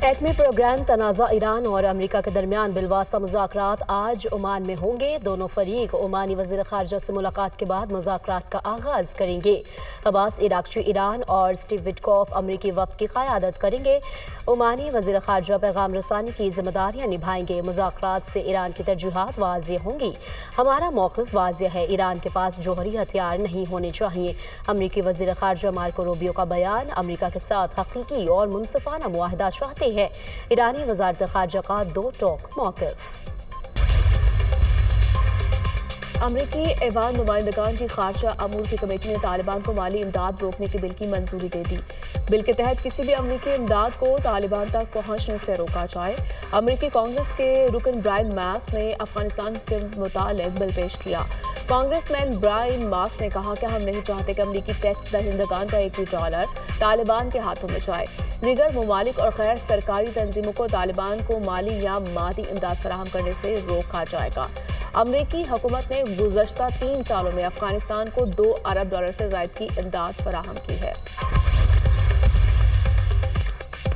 एटमी programme तनाज़ा Iran और अमरीका के दरमियान बिलवास्ता मुज़ाकरात आज ओमान में होंगे। दोनों फरीक ओमानी वज़ीर ख़ारजा से मुलाकात के बाद मुज़ाकरात का आगाज़ करेंगे। अब्बास इराक़ची ईरान और स्टीव विटकॉफ अमरीकी वफ़द की क़यादत करेंगे। ओमानी वज़ीर ख़ारजा पैगाम रसानी की ज़िम्मेदारियाँ निभाएंगे। मुज़ाकरात से ईरान की तरजीहात वाज़ेह होंगी। हमारा मौक़िफ़ वाज़ेह है, ईरान के पास जोहरी हथियार नहीं होने चाहिए। अमरीकी वज़ीर ख़ारजा मार्को रूबियो का बयान। अमरीका के साथ हक़ीक़ी और मुनसिफ़ाना मुआहदा चाहते है। ईरानी वज़ारत ख़ारजा का दो टोक मौक़िफ़। अमरीकी ऐवान नुमाइंदगान की ख़ारजा अमूर की कमेटी ने तालिबान को माली इमदाद रोकने के बिल की मंजूरी दे दी। बिल के तहत किसी भी अमरीकी इमदाद को तालिबान तक पहुंचने से रोका जाए। अमरीकी कांग्रेस के रुकन ब्रायन मास ने अफगानिस्तान के मुतालिक बिल पेश किया। कांग्रेसमैन ब्रायन मास ने कहा कि हम नहीं चाहते कि अमरीकी टैक्स दहिंदगान का एक भी डॉलर तालिबान के हाथों में जाए। दीगर ममालिक और गैर सरकारी तंजीमों को तालिबान को माली या मादी इमदाद फराहम करने से रोका जाएगा। अमरीकी हुकूमत ने गुज़श्ता 3 सालों में अफगानिस्तान को $2 अरब से ज़ायद की इमदाद फराहम की है।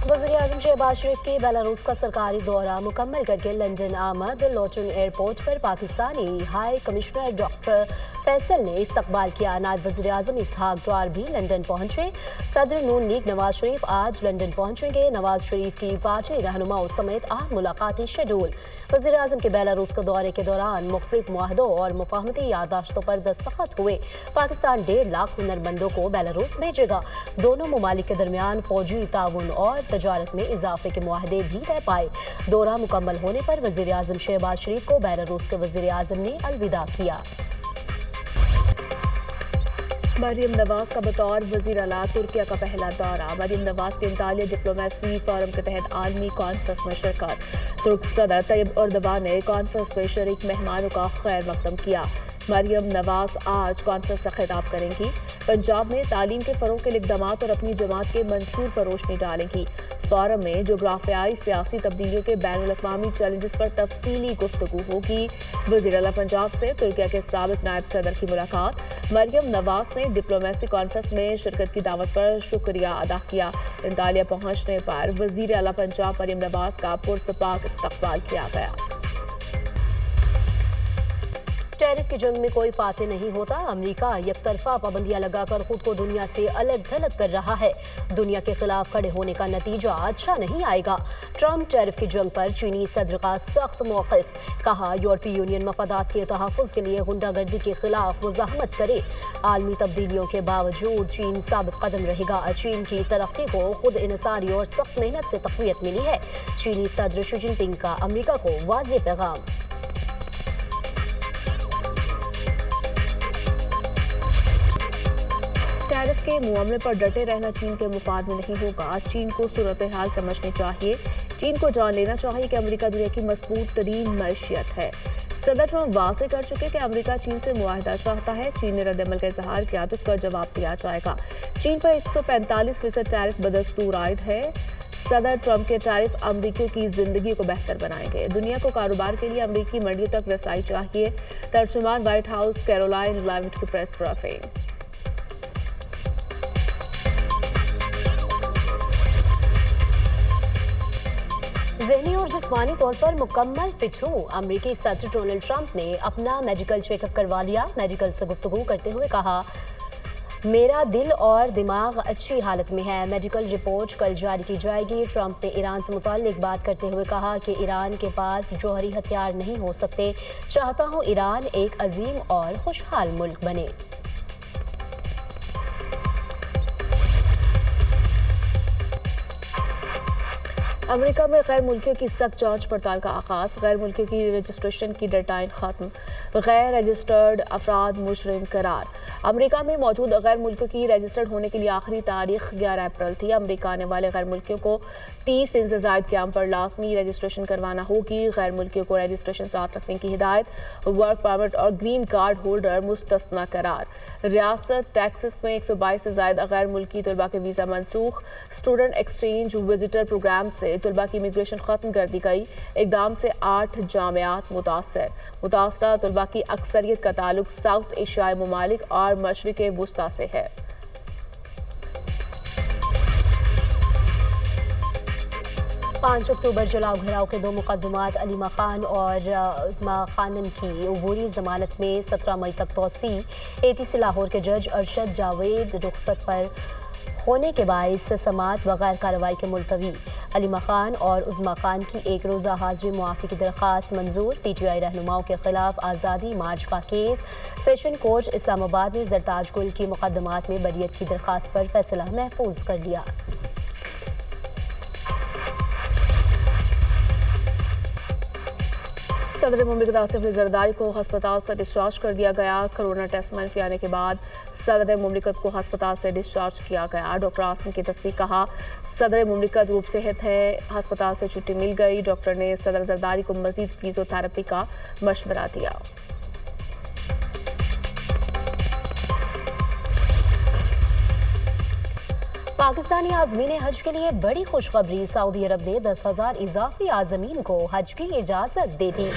वज़ीर-ए-आज़म शहबाज शरीफ की बेलारूस का सरकारी दौरा मुकम्मल करके लंदन आमद। लोटन एयरपोर्ट पर Pakistani high commissioner doctor Faisal ने इस्तकबाल किया। नायब वज़ीर-ए-आज़म इसहाक डार भी लंदन पहुंचे। सदर नून लीग नवाज शरीफ आज लंदन पहुंचेंगे। नवाज शरीफ की 5 रहनुमाओं समेत अहम मुलाकाती शेड्यूल। वज़ीर-ए-आज़म के बेलारूस के दौरे के दौरान मुख्तलिफ मुआहदों और मुफाहमती याददाश्तों पर दस्तखत हुए। पाकिस्तान 1.5 लाख हुनरमंदों को बेलारूस भेजेगा। दोनों ममालिक के दरमियान फौजी ताउन और तजारत में इजाफे के मुआहदे भी तय पाए। दौरा मुकम्मल होने पर वज़ीर-ए-आज़म शहबाज शरीफ को बेलारूस के वज़ीर-ए-आज़म ने अलविदा किया। मरियम नवाज का बतौर वज़ीर आला तुर्किया का पहला दौरा। मरियम नवाज के अंतालिया डिप्लोमेसी फोरम के तहत आलमी कॉन्फ्रेंस में शिरकत। तुर्क सदर तैयब एर्दोगान ने कॉन्फ्रेंस में शरीक मेहमानों का खैर मकदम किया। मरियम नवाज आज कॉन्फ्रेंस से खिताब करेंगी। पंजाब में तालीम के फ़रोग़ के लिए इक़दामात और अपनी जमात के मंशूर पर रोशनी डालेंगी। फोरम में जोग्राफियाई सियासी तब्दीलियों के बैनुल-अक़वामी चैलेंजेस पर तफसीली गुफ्तगू होगी। वज़ीर आला पंजाब से तुर्किया के साबिक़ नायब सदर की मुलाकात। मरियम नवाज ने डिप्लोमेसी कॉन्फ्रेंस में शिरकत की दावत पर शुक्रिया अदा किया। अंतालिया पहुंचने पर वज़ीर आला पंजाब मरियम नवाज का पुरतपाक इस्तकबाल किया गया। टैरिफ की जंग में कोई फाते नहीं होता। अमेरिका यकतरफा पाबंदियां लगाकर खुद को दुनिया से अलग थलग कर रहा है। दुनिया के खिलाफ खड़े होने का नतीजा अच्छा नहीं आएगा। ट्रंप टैरिफ की जंग पर चीनी सदर का सख्त मौक़िफ़। कहा, यूरोपीय यूनियन मफादात के तहफ़्फ़ुज़ के लिए गुंडागर्दी के खिलाफ मुज़ाहमत करे। आलमी तब्दीलियों के बावजूद चीन साबित कदम रहेगा। चीन की तरक्की को खुद इनसारी और सख्त मेहनत से तक़वियत मिली है। चीनी सदर शी जिनपिंग का अमरीका को वाज़ेह पैगाम। टैरिफ के मामले पर डटे रहना चीन के मुफाद में नहीं होगा। चीन को सूरत हाल समझनी चाहिए। चीन को जान लेना चाहिए कि अमेरिका दुनिया की मजबूत तरीन मैशियत है। सदर ट्रंप वाज़ेह कर चुके कि अमेरिका चीन से मुआहदा चाहता है। चीन ने रद्दअमल का इजहार किया तो उसका जवाब दिया जाएगा। चीन पर 145% टैरिफ बदस्तूर आयद है। सदर ट्रंप के टैरिफ अमरीकियों की जिंदगी को बेहतर बनाएंगे। दुनिया को कारोबार के लिए अमरीकी मंडियों तक रसाई चाहिए। तर्जुमान व्हाइट हाउस कैरोलाइन लेविट की प्रेस ब्रीफिंग। ज़हनी और जिस्मानी तौर पर मुकम्मल फिट हूँ। अमरीकी सदर डोनाल्ड ट्रंप ने अपना मेडिकल चेकअप करवा लिया। मेडिकल से गुफ्तगू करते हुए कहा, मेरा दिल और दिमाग अच्छी हालत में है। मेडिकल रिपोर्ट कल जारी की जाएगी। ट्रंप ने ईरान से मुताल्लिक बात करते हुए कहा कि ईरान के पास जौहरी हथियार नहीं हो सकते। चाहता हूँ ईरान एक अजीम और खुशहाल मुल्क बने। अमेरिका में गैर मुल्कियों की सख्त जांच पड़ताल का आगाज। गैर मुल्कियों की रजिस्ट्रेशन की डेडलाइन खत्म। गैर रजिस्टर्ड अफराद मुजरिम करार। अमेरिका में मौजूद गैर मुल्कियों की रजिस्टर्ड होने के लिए आखिरी तारीख 11 अप्रैल थी। अमेरिका आने वाले गैर मुल्कियों को 30 दिन से ज़ायद कैंप पर लाजमी रजिस्ट्रेशन करवाना होगी। गैर मुल्कियों को रजिस्ट्रेशन साथ रखने की हिदायत। वर्क परमिट और ग्रीन कार्ड होल्डर मुस्तस्ना करार। रियासत टेक्सास में 122 से ज़ायद गैर मुल्की तलबा के वीज़ा मनसूख। स्टूडेंट एक्सचेंज विजिटर प्रोग्राम से तलबा की इमिग्रेशन ख़त्म कर दी गई। इक़दाम से 8 जामियात मुतासरा तलबा की अक्सरियत का ताल्लुक साउथ एशियाई ममालिक और मशरिक़ वुस्ता से है। 5 अक्टूबर जलाओ घराव के 2 मुकदमात अलीमा खान और उज़मा खानम की अबूरी जमानत में 17 मई तक तोसी। ATC लाहौर के जज अरशद जावेद रुखसत पर होने के बाइस समात बगैर कार्रवाई के मुलतवी। अलीमा खान और उज़मा खान की एक रोज़ा हाजिरी मुआफ़ी की दरख्वास्त मंजूर। PTI रहनुमाओं के खिलाफ आज़ादी मार्च का केस। सेशन कोर्ट इस्लामाबाद ने जरताज गुल की मुकदमात में बरियत की दरख्वास्त पर फैसला महफूज कर लिया। सदर मुमलिकत आसिफ अली जरदारी को हस्पताल से डिस्चार्ज कर दिया गया। कोरोना टेस्ट मंफी आने के बाद सदर मुमलिकत को हस्पताल से डिस्चार्ज किया गया। डॉक्टर आसिम की तस्दीक कहा, सदर मुमलिकत रूप सेहत है, अस्पताल से छुट्टी मिल गई। डॉक्टर ने सदर जरदारी को मजीद फिजियोथेरेपी का मशवरा दिया। पाकिस्तानी आज़मीन हज के लिए बड़ी खुशखबरी। सऊदी अरब ने 10,000 इजाफी आज़मीन को हज की इजाज़त दे दी।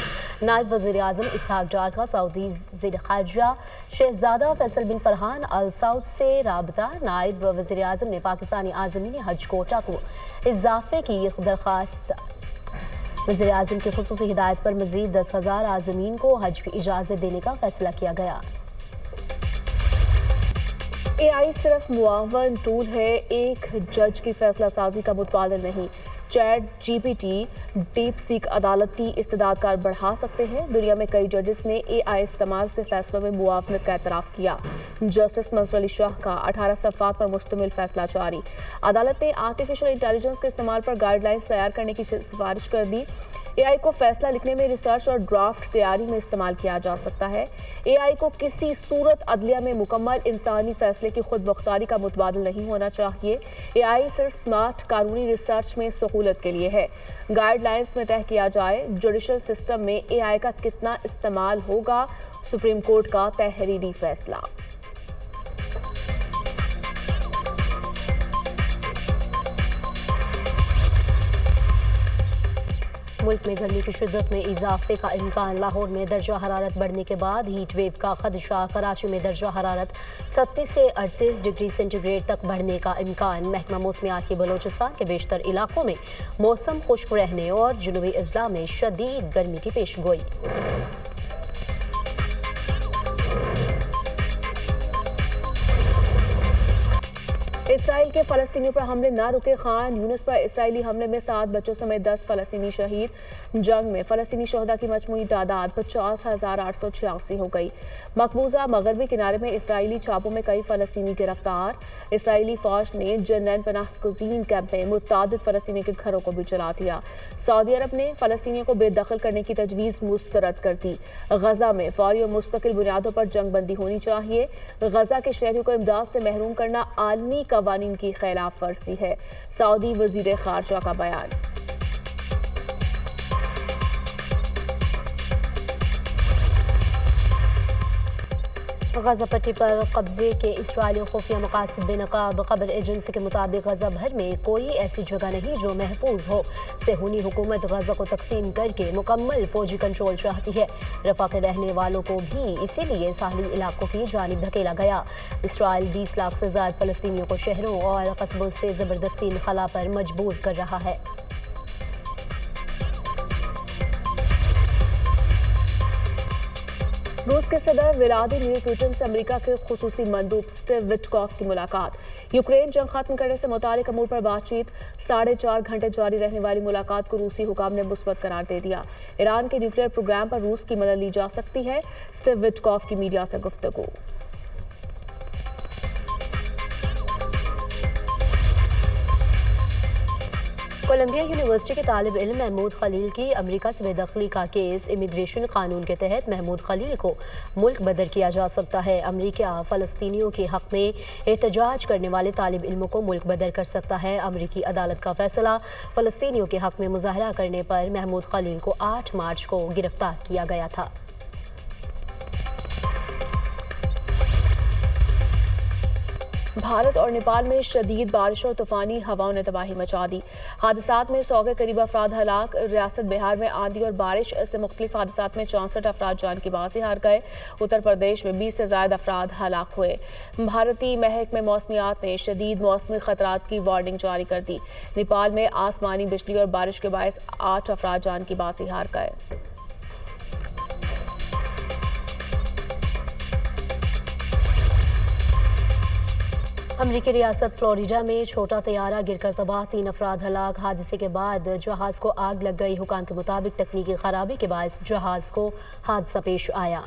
नायब वज़ीर आज़म इसहाक डार का सऊदी ज़ीर ख़ारजा शहज़ादा फैसल बिन फरहान अल सऊद से राबता। नायब वज़ीर आज़म ने पाकिस्तानी आज़मीन हज कोटा को इजाफे की दरख्वास्त। वज़ीर आज़म की ख़ुसूसी हिदायत पर मज़ीद 10,000 आज़मीन को हज की इजाज़त देने का फैसला किया गया। AI सिर्फ मुआवन टूल है, एक जज की फैसला साजी का मुतबादिल नहीं। ChatGPT डीप सीक अदालती इस्तेदाद कार बढ़ा सकते हैं। दुनिया में कई जजेस ने AI इस्तेमाल से फैसलों में मुआवनत का एतराफ़ किया। जस्टिस मंसूर अली शाह का 18 सफ़ात पर मुश्तमिल फैसला जारी। अदालत ने आर्टिफिशियल इंटेलिजेंस के इस्तेमाल पर गाइडलाइंस तैयार करने की सिफारिश कर दी। AI को फैसला लिखने में, रिसर्च और ड्राफ्ट तैयारी में इस्तेमाल किया जा सकता है। AI को किसी सूरत अदलिया में मुकम्मल इंसानी फैसले की खुद मुख्तारी का मुतबादिल नहीं होना चाहिए। AI सिर्फ स्मार्ट कानूनी रिसर्च में सहूलत के लिए है। गाइडलाइंस में तय किया जाए जुडिशल सिस्टम में AI का कितना इस्तेमाल होगा। सुप्रीम कोर्ट का तहरीरी फैसला। मुल्क में गर्मी की शिद्दत में इजाफे का इम्कान। लाहौर में दर्जा हरारत बढ़ने के बाद हीट वेव का खदशा। कराची में दर्जा हरारत 36 से 38 डिग्री सेंटीग्रेड तक बढ़ने का इम्कान। महकमा मौसमियात के बलोचिस्तान के बेशतर इलाकों में मौसम खुश्क रहने और जनूबी अजला में शदीद गर्मी की पेशगोई। इसराइल के फलस्तीनियों पर हमले ना रुके। खान यूनिस पर इसराइली हमले में 7 बच्चों समेत 10 फलस्तीनी शहीद। जंग में फलस्तीनी शहदा की मजमूई तादाद 50,886 हो गई। मकबूजा मगरबी किनारे में इसराइली छापों में कई फलस्तीनी गिरफ्तार। इसराइली फौज ने जन्नत पनाह गुज़ीन कैंप में मुतादिद फलस्तीनी के घरों को भी जला दिया। सऊदी अरब ने फलस्तीनियों को बेदखल करने की तजवीज़ मुस्तरद कर दी। गजा में फौरी और मुस्तकिल बुनियादों पर जंग बंदी होनी चाहिए। गजा के शहरियों को इमदाद से महरूम करना आलमी कवानीन की खिलाफ वर्जी है। सऊदी वज़ीर ख़ारजा का बयान। गजा पट्टी पर कब्जे के इसराइली खुफिया मकासद बेनकाब। खबर एजेंसी के मुताबिक गजा भर में कोई ऐसी जगह नहीं जो महफूज हो। सेहूनी हुकूमत गजा को तकसीम करके मुकम्मल फौजी कंट्रोल चाहती है। रफा के रहने वालों को भी इसीलिए साहली इलाकों की जानिब धकेला गया। इसराइल 20 लाख से ज्यादा फलस्तीनियों को शहरों और कस्बों से जबरदस्ती इनखला पर मजबूर कर रहा है। रूस के सदर व्लादिमीर पुतिन से अमेरिका के खुसूसी मंदूब स्टीव विटकॉफ की मुलाकात। यूक्रेन जंग खत्म करने से मुतालिक अमूर पर बातचीत। 4.5 घंटे जारी रहने वाली मुलाकात को रूसी हुकाम ने मुस्बत करार दे दिया। ईरान के न्यूक्लियर प्रोग्राम पर रूस की मदद ली जा सकती है। स्टीव विटकॉफ की मीडिया से गुफ्तगू। कोलंबिया यूनिवर्सिटी के तालिब इल्म महमूद खलील की अमेरिका से बेदखली का केस। इमिग्रेशन कानून के तहत महमूद खलील को मुल्क बदर किया जा सकता है। अमेरिका फ़लस्तीनियों के हक़ में एहतजाज करने वाले तालिब इल्मों को मुल्क बदर कर सकता है। अमेरिकी अदालत का फैसला। फ़लस्तीनियों के हक़ में मुजाहरा करने पर महमूद खलील को 8 मार्च को गिरफ्तार किया गया था। بھارت اور نیپال میں شدید بارش اور طوفانی ہواؤں نے تباہی مچا دی۔ حادثات میں 100 کے قریب افراد ہلاک۔ ریاست بہار میں آندھی اور بارش سے مختلف حادثات میں 64 افراد جان کی باسی ہار گئے۔ اتر پردیش میں 20 سے زائد افراد ہلاک ہوئے۔ بھارتی محکمہ موسمیات نے شدید موسمی خطرات کی وارننگ جاری کر دی۔ نیپال میں آسمانی بجلی اور بارش کے باعث 8 افراد جان کی باسی ہار گئے۔ امریکی ریاست فلوریڈا میں چھوٹا طیارہ گر کر تباہ، 3 افراد ہلاک۔ حادثے کے بعد جہاز کو آگ لگ گئی۔ حکام کے مطابق تکنیکی خرابی کے باعث جہاز کو حادثہ پیش آیا۔